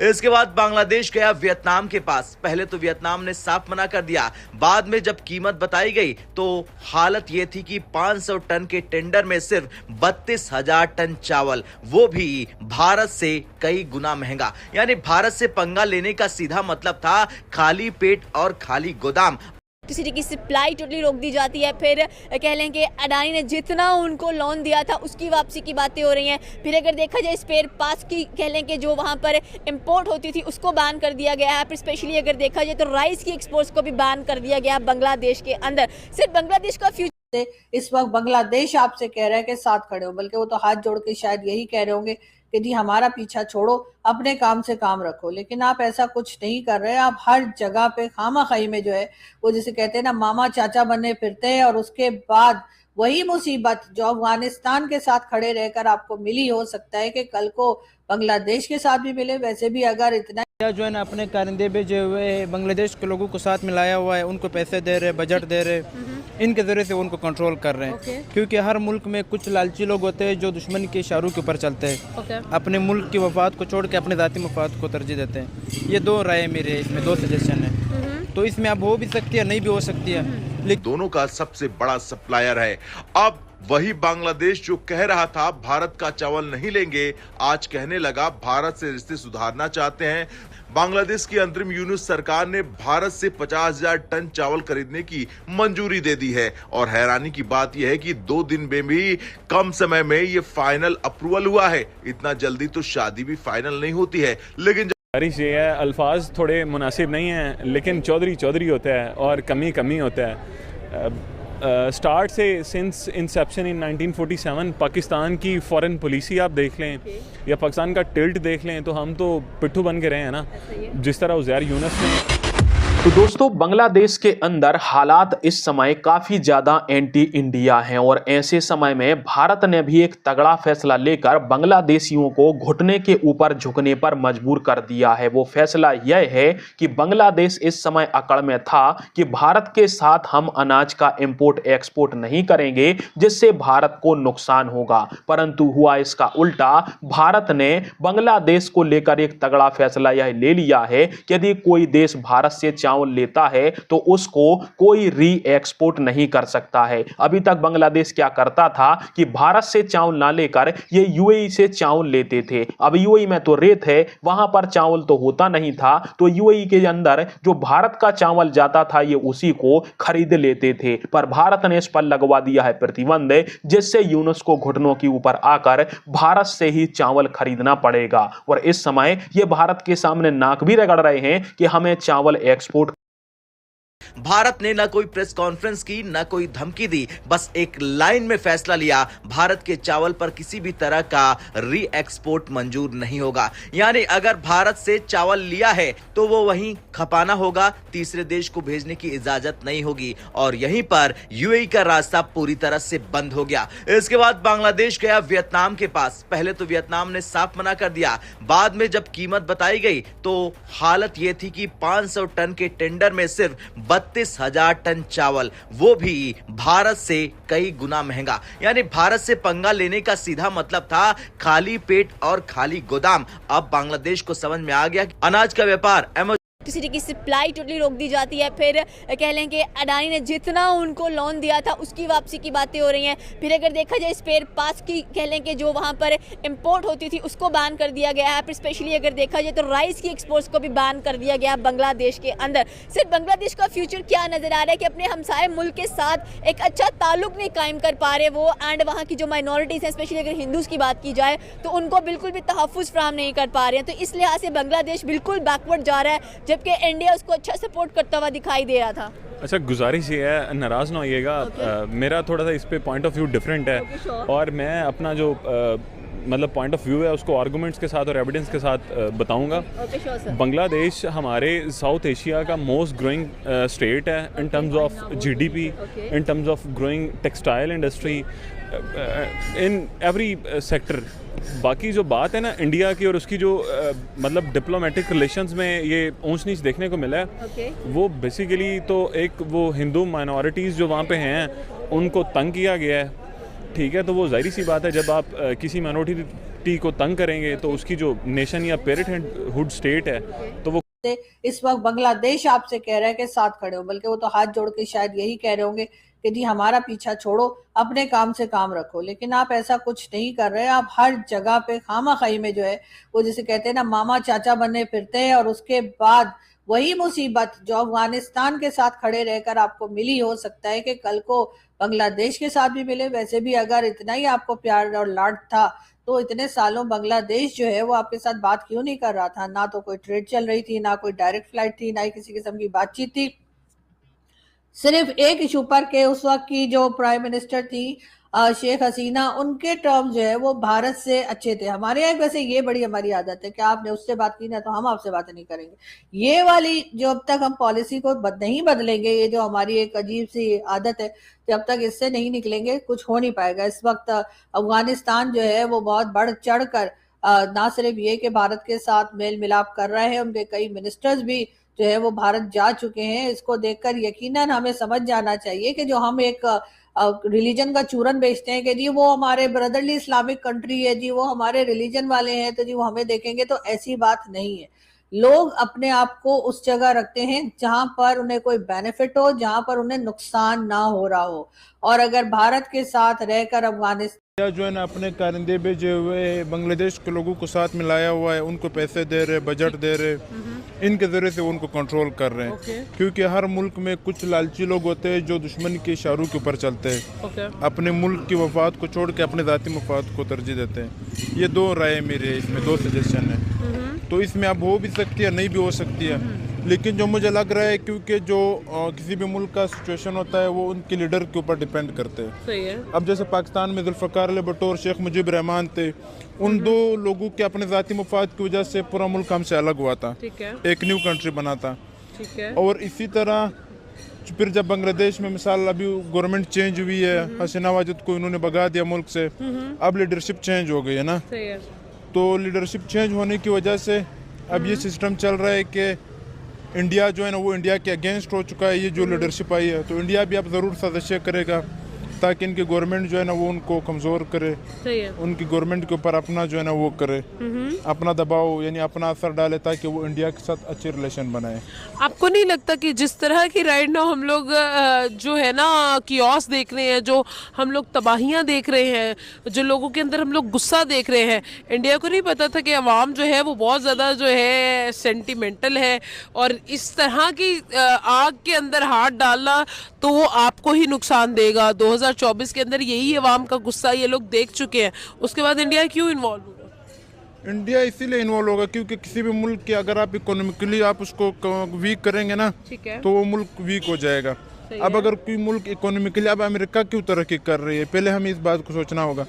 इसके बाद बांग्लादेश गया वियतनाम के पास। पहले तो वियतनाम ने साफ मना कर दिया, बाद में जब कीमत बताई गई तो हालत यह थी कि 500 टन के टेंडर में सिर्फ 32,000 टन चावल, वो भी भारत से कई गुना महंगा। यानी भारत से पंगा लेने का सीधा मतलब था खाली पेट और खाली गोदाम। इलेक्ट्रिसिटी की सप्लाई टोटली रोक दी जाती है। फिर कह लें कि अडानी ने जितना उनको लोन दिया था उसकी वापसी की बातें हो रही हैं। फिर अगर देखा जाए स्पेयर पार्ट्स की कह लें कि जो वहाँ पर इंपोर्ट होती थी उसको बैन कर दिया गया है। फिर स्पेशली अगर देखा जाए तो राइस की एक्सपोर्ट्स को भी बैन कर दिया गया है बांग्लादेश के अंदर। सिर्फ बांग्लादेश का फ्यूचर इस वक्त बांग्लादेश आपसे कह रहा है कि साथ खड़े हो, बल्कि वो तो हाथ जोड़ के शायद यही कह रहे होंगे कि जी हमारा पीछा छोड़ो, अपने काम से काम रखो। लेकिन आप ऐसा कुछ नहीं कर रहे। आप हर जगह पे खामाखाई में जो है वो जिसे कहते हैं ना मामा चाचा बने फिरते हैं, और उसके बाद वही मुसीबत जो अफगानिस्तान के साथ खड़े रहकर आपको मिली, हो सकता है कि कल को बांग्लादेश के साथ भी मिले। वैसे भी अगर इतना जो है ना अपने कारिंदे भेजे हुए बांग्लादेश के लोगों को साथ मिलाया हुआ है, उनको पैसे दे रहे, बजट दे रहे, इनके जरिए से उनको कंट्रोल कर रहे हैं। क्योंकि हर मुल्क में कुछ लालची लोग होते हैं जो दुश्मन के इशारों के ऊपर चलते हैं, अपने मुल्क की वफाद को छोड़ के अपने ज़ाती मफाद को तरजीह देते हैं। ये दो राय मेरे, इसमें दो सजेशन है। तो इसमें अब हो भी सकती है, नहीं भी हो सकती है, लेकिन दोनों का सबसे बड़ा सप्लायर है। अब वही बांग्लादेश जो कह रहा था भारत का चावल नहीं लेंगे, आज कहने लगा भारत से रिश्ते सुधारना चाहते हैं। बांग्लादेश की अंतरिम यूनुस सरकार ने भारत से 50,000 टन चावल खरीदने की मंजूरी दे दी है। और हैरानी की बात यह है कि 2 दिन में भी कम समय में ये फाइनल अप्रूवल हुआ है। इतना जल्दी तो शादी भी फाइनल नहीं होती है। लेकिन ये है, अल्फाज थोड़े मुनासिब नहीं हैं, लेकिन चौधरी चौधरी होता है और कमी कमी होता है। स्टार्ट से सिंस इंसेप्शन इन 1947 पाकिस्तान की फॉरेन पॉलिसी आप देख लें या पाकिस्तान का टिल्ट देख लें तो हम तो पिट्ठू बन के रहे हैं ना, जिस तरह उज़ैर यूनुस ने। तो दोस्तों बांग्लादेश के अंदर हालात इस समय काफ़ी ज़्यादा एंटी इंडिया हैं, और ऐसे समय में भारत ने भी एक तगड़ा फैसला लेकर बांग्लादेशियों को घुटने के ऊपर झुकने पर मजबूर कर दिया है। वो फैसला यह है कि बांग्लादेश इस समय अकड़ में था कि भारत के साथ हम अनाज का इंपोर्ट एक्सपोर्ट नहीं करेंगे जिससे भारत को नुकसान होगा, परंतु हुआ इसका उल्टा। भारत ने बांग्लादेश को लेकर एक तगड़ा फैसला यह ले लिया है कि यदि कोई देश भारत से चावल लेता है तो उसको कोई री एक्सपोर्ट नहीं कर सकता है। अभी तक बांग्लादेश क्या करता था कि भारत से चावल ना लेकर ये यूएई से चावल लेते थे। अब यूएई में तो रेत है, वहां पर चावल तो होता नहीं था, तो यूएई के अंदर जो भारत का चावल जाता था ये उसी को खरीद लेते थे। पर भारत ने इस पर लगवा दिया है प्रतिबंध, जिससे यूनुस को घुटनों के ऊपर आकर भारत से ही चावल खरीदना पड़ेगा। और इस समय ये भारत के सामने नाक भी रगड़ रहे हैं कि हमें चावल एक्सपोर्ट। भारत ने न कोई प्रेस कॉन्फ्रेंस की, न कोई धमकी दी, बस एक लाइन में फैसला लिया, भारत के चावल पर किसी भी तरह का री एक्सपोर्ट मंजूर नहीं होगा। यानी अगर भारत से चावल लिया है तो वो वहीं खपाना होगा, तीसरे देश को भेजने की इजाजत नहीं होगी। और यहीं पर यूएई का रास्ता पूरी तरह से बंद हो गया। इसके बाद बांग्लादेश गया वियतनाम के पास। पहले तो वियतनाम ने साफ मना कर दिया, बाद में जब कीमत बताई गई तो हालत यह थी कि 500 टन के टेंडर में सिर्फ 32,000 टन चावल, वो भी भारत से कई गुना महंगा। यानी भारत से पंगा लेने का सीधा मतलब था खाली पेट और खाली गोदाम। अब बांग्लादेश को समझ में आ गया कि अनाज का व्यापार इलेक्ट्रिसिटी की सप्लाई टोटली रोक दी जाती है। फिर कह लें कि अडानी ने जितना उनको लोन दिया था उसकी वापसी की बातें हो रही हैं। फिर अगर देखा जाए स्पेयर पार्ट्स की कह लें कि जो वहाँ पर इंपोर्ट होती थी उसको बैन कर दिया गया है। फिर स्पेशली अगर देखा जाए तो राइस की एक्सपोर्ट्स को भी बैन कर दिया गया है बांग्लादेश के अंदर। सिर्फ बांग्लादेश का फ्यूचर क्या नज़र आ रहा है कि अपने हमसाए मुल्क के साथ एक अच्छा ताल्लुक नहीं कायम कर पा रहे वो, एंड वहाँ की जो माइनॉरिटीज़ हैं, स्पेशली अगर हिंदूज़ की बात की जाए तो उनको बिल्कुल भी तहफ़्फ़ुज़ फराहम नहीं कर पा रहे हैं। तो इस लिहाज से बांग्लादेश बिल्कुल बैकवर्ड जा रहा है, जबकि इंडिया उसको अच्छा सपोर्ट करता हुआ दिखाई दे रहा था। अच्छा, गुजारिश ये है, नाराज़ ना होइएगा, मेरा थोड़ा सा इस पे पॉइंट ऑफ व्यू डिफरेंट है। और मैं अपना जो मतलब पॉइंट ऑफ व्यू है उसको आर्गूमेंट्स के साथ और एविडेंस के साथ बताऊंगा। बांग्लादेश हमारे साउथ एशिया का मोस्ट ग्रोइंग स्टेट है in terms of GDP, in terms of growing textile industry, in every sector. बाकी जो बात है ना इंडिया की और उसकी जो मतलब डिप्लोमेटिक रिलेशंस में ये ऊंच नीच देखने को मिला है, वो बेसिकली तो एक वो हिंदू माइनॉरिटीज़ जो वहाँ पे हैं उनको तंग किया गया है, ठीक है, तो वो जाहिर सी बात है जब आप किसी माइनॉरिटी को तंग करेंगे तो उसकी जो नेशन या पेरेंटहुड स्टेट है तो वो इस वक्त बांग्लादेश आपसे कह रहा है कि साथ खड़े हो, बल्कि वो तो हाथ जोड़ के शायद यही कह रहे होंगे कि जी हमारा पीछा छोड़ो, अपने काम से काम रखो। लेकिन आप ऐसा कुछ नहीं कर रहे। आप हर जगह पे खामाखाई में जो है वो जिसे कहते हैं ना मामा चाचा बने फिरते हैं, और उसके बाद वही मुसीबत जो अफगानिस्तान के साथ खड़े रहकर आपको मिली, हो सकता है कि कल को बांग्लादेश के साथ भी मिले। वैसे भी अगर इतना ही आपको प्यार और लाड था तो इतने सालों बांग्लादेश जो है वो आपके साथ बात क्यों नहीं कर रहा था? ना तो कोई ट्रेड चल रही थी, ना कोई डायरेक्ट फ्लाइट थी, ना ही किसी किस्म की बातचीत थी। सिर्फ एक इशू पर के उस वक्त की जो प्राइम मिनिस्टर थी शेख हसीना, उनके टर्म जो है वो भारत से अच्छे थे। हमारे यहाँ वैसे ये बड़ी हमारी आदत है कि आपने उससे बात की ना तो हम आपसे बात नहीं करेंगे। ये वाली जब तक हम पॉलिसी को नहीं बदलेंगे, ये जो हमारी एक अजीब सी आदत है, जब तक इससे नहीं निकलेंगे कुछ हो नहीं पाएगा। इस वक्त अफगानिस्तान जो है वो बहुत बढ़ चढ़ कर ना सिर्फ ये कि भारत के साथ मेल मिलाप कर रहे हैं, उनके कई मिनिस्टर्स भी जो है वो भारत जा चुके हैं। इसको देखकर यकीनन हमें समझ जाना चाहिए कि जो हम एक रिलीजन का चूरन बेचते हैं कि जी वो हमारे ब्रदरली इस्लामिक कंट्री है, जी वो हमारे रिलीजन वाले हैं तो जी वो हमें देखेंगे, तो ऐसी बात नहीं है। लोग अपने आप को उस जगह रखते हैं जहां पर उन्हें कोई बेनिफिट हो, जहां पर उन्हें नुकसान ना हो रहा हो। और अगर भारत के साथ रहकर अफगानिस्तान जो है ना अपने कारिंदे भेजे हुए बांग्लादेश के लोगों को साथ मिलाया हुआ है, उनको पैसे दे रहे, बजट दे रहे, इनके जरिए से उनको कंट्रोल कर रहे हैं। क्योंकि हर मुल्क में कुछ लालची लोग होते हैं जो दुश्मन के इशारों के ऊपर चलते हैं, अपने मुल्क की मफाद को छोड़ के अपने ज़ाती मफाद को तरजीह देते हैं। ये दो राय मेरी है, इसमें दो सजेशन है। तो इसमें अब हो भी सकती है, नहीं भी हो सकती है, लेकिन जो मुझे लग रहा है क्योंकि जो किसी भी मुल्क का सिचुएशन होता है वो उनके लीडर के ऊपर डिपेंड करते हैं। सही है। अब जैसे पाकिस्तान में जुल्फ़िकार अली भुट्टो और शेख मुजीब रहमान थे, उन दो लोगों के अपने ज़ाती मफाद की वजह से पूरा मुल्क हमसे अलग हुआ था, ठीक है, एक न्यू कंट्री बना था। ठीक है। और इसी तरह फिर जब बांग्लादेश में मिसाल अभी गवर्नमेंट चेंज हुई है, हसीना वाजिद को इन्होंने भगा दिया मुल्क से, अब लीडरशिप चेंज हो गई है ना। सही है। तो लीडरशिप चेंज होने की वजह से अब ये सिस्टम चल रहा है कि इंडिया जो है ना वो इंडिया के अगेंस्ट हो चुका है। ये जो लीडरशिप आई है तो इंडिया भी अब ज़रूर साजिशें करेगा ताकि इनकी गवर्नमेंट जो है ना वो उनको कमज़ोर करे, सही है। उनकी गवर्नमेंट के ऊपर अपना जो है ना वो करे, अपना दबाव यानी अपना असर डाले ताकि वो इंडिया के साथ अच्छे रिलेशन बनाए। आपको नहीं लगता कि जिस तरह की राइट नाउ हम लोग जो है ना कियोस देख रहे हैं, जो हम लोग तबाहियां देख रहे हैं, जो लोगों के अंदर हम लोग गुस्सा देख रहे हैं, इंडिया को नहीं पता था कि अवाम जो है वो बहुत ज़्यादा जो है सेंटिमेंटल है, और इस तरह की आग के अंदर हाथ डालना तो वो आपको ही नुकसान देगा। 2024 के अंदर यही अवाम का गुस्सा ये लोग देख चुके हैं, उसके बाद इंडिया क्यों इन्वॉल्व होगा? इंडिया इसीलिए इन्वॉल्व होगा क्योंकि किसी भी मुल्क के अगर आप इकोनॉमिकली आप उसको वीक करेंगे ना, ठीक है, तो वो मुल्क वीक हो जाएगा। अब अगर कोई मुल्क इकोनॉमिकली, अब अमेरिका क्यों तरक्की कर रही है, पहले हमें इस बात को सोचना होगा।